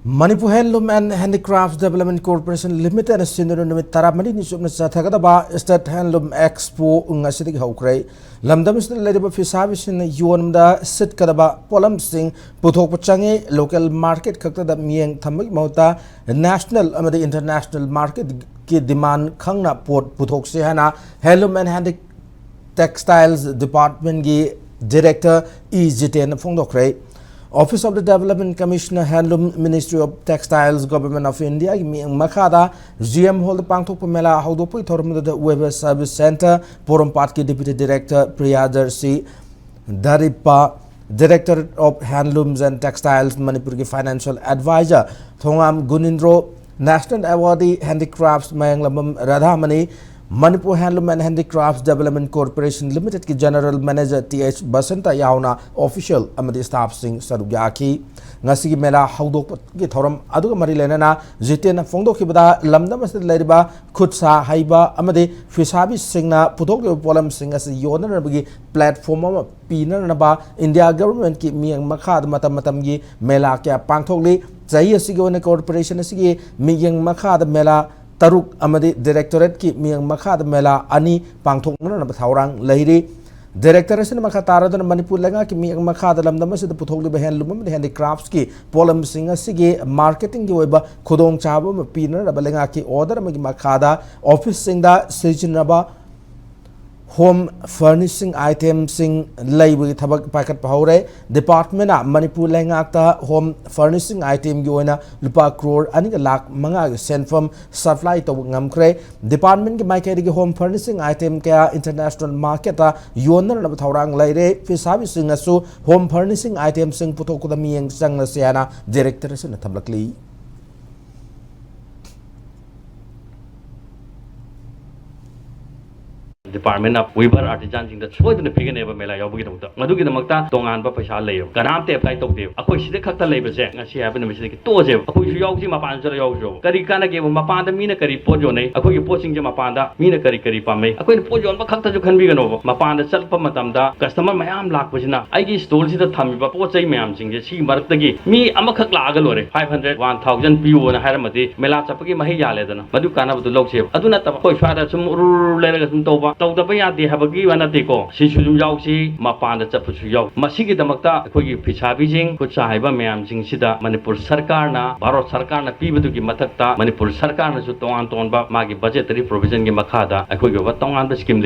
Manipur Handloom and Handicrafts Development Corporation Limited and Sindhu Numit Taramani Nisubna Satakadaba State Handloom Expo Ungasidi Hokray Lamdamis Ladaba Fisavis in Yonda Sit Kadaba Polam Singh Putok Pachangi local market Kakta Miang Tamik Mota national the international market ki demand Kangna Port Putok Sihana Handloom and Handic Textiles Department gi Director Ejiten Fongdokray Office of the Development Commissioner, Handloom, Ministry of Textiles, Government of India, Makada, GM Hall, the Pangtok Pamela, Haudopu, Tormunda Weber Service Center, Porumpatki Deputy Director, Priyadar C. Daripa, Director of Handlooms and Textiles, Manipuri Financial Advisor, Thongam Gunindro, National Awardee Handicrafts, Mayanglamam Radhamani, Manipur Handloom and Handicrafts Development Corporation Limited ki General Manager T.H. Basanta Yauna Official Amadi Staff Singh Sarugyaki Ngasigi Mela Haudok ki Thoram Aduga Marilena Jiten Fongdo Kibada Lamda Masjid Ladiba Kutsa Haiba Amadi Fisabi Singna Putok Polam Singh as Yona Nabagi platform Pina Naba India government ki Miang Makad Matamatamgi Mela Kia Pangtokli Zaya Sigona Corporation Sigi Miyang Makad Mela Taruk Amadi Directorate ki Miang Makad Mela Ani Pangthok na Bathaurang Lahiri Directorate Makatara than Manipur Langa ki Miang Makad Lamdamas the Putok Handloom Handicrafts ki Polam Singer Sige Marketing Giweba Kudong Chabum Pina Balenga ki Order Magi Makada Office Sinda Sijinaba Home furnishing items sing label thabak packet paure department Manipur Langakta home furnishing item yoina lupa crore ani lakh manga sent from supply to ngamkre department ki maikeri home furnishing item kya international market yona na thaurang laire fisabi sing asu home furnishing item sing putok da miyang sang na siana director sin thablakli Department of Weaver Artisans in the Soy and the Pig and Ever Mela Yogi. Maduki the Makta, Tongan Papa Leo, Ganamte apply to you. A question the Kata labor set, as she happened to Mr. Toze, a push Yogi Mapanja Yojo. Karikana gave Mapanda Mina Kari Pojone, a quick posting Mapanda, Mina Kari Pame, a quick Pojon Makata you can be over. Mapanda self Matamda, customer Mayam Lak was enough. I give stories to the Tammy, but what's a mam sing, she Martagi. Me, I'm a Kaklagalore, 500, 1,000 PU and a Haramati, Melatapaki Mahia Ledan, Madukana with the low shape. I do not have a push father some letters and Tova. The Bayati have a given a deco. She should Yausi, Mapanda Chapuyo. Masiki the Makta, Kugi Pichabijing, Kuchaiba Mayam Sing Sida, Manipur Sarkarna, Baro Sarkarna, Pibuki Matakta, Manipur Sarkarna Sutonga, Magi budgetary provision in Makada, a Kugi Watonga the scheme.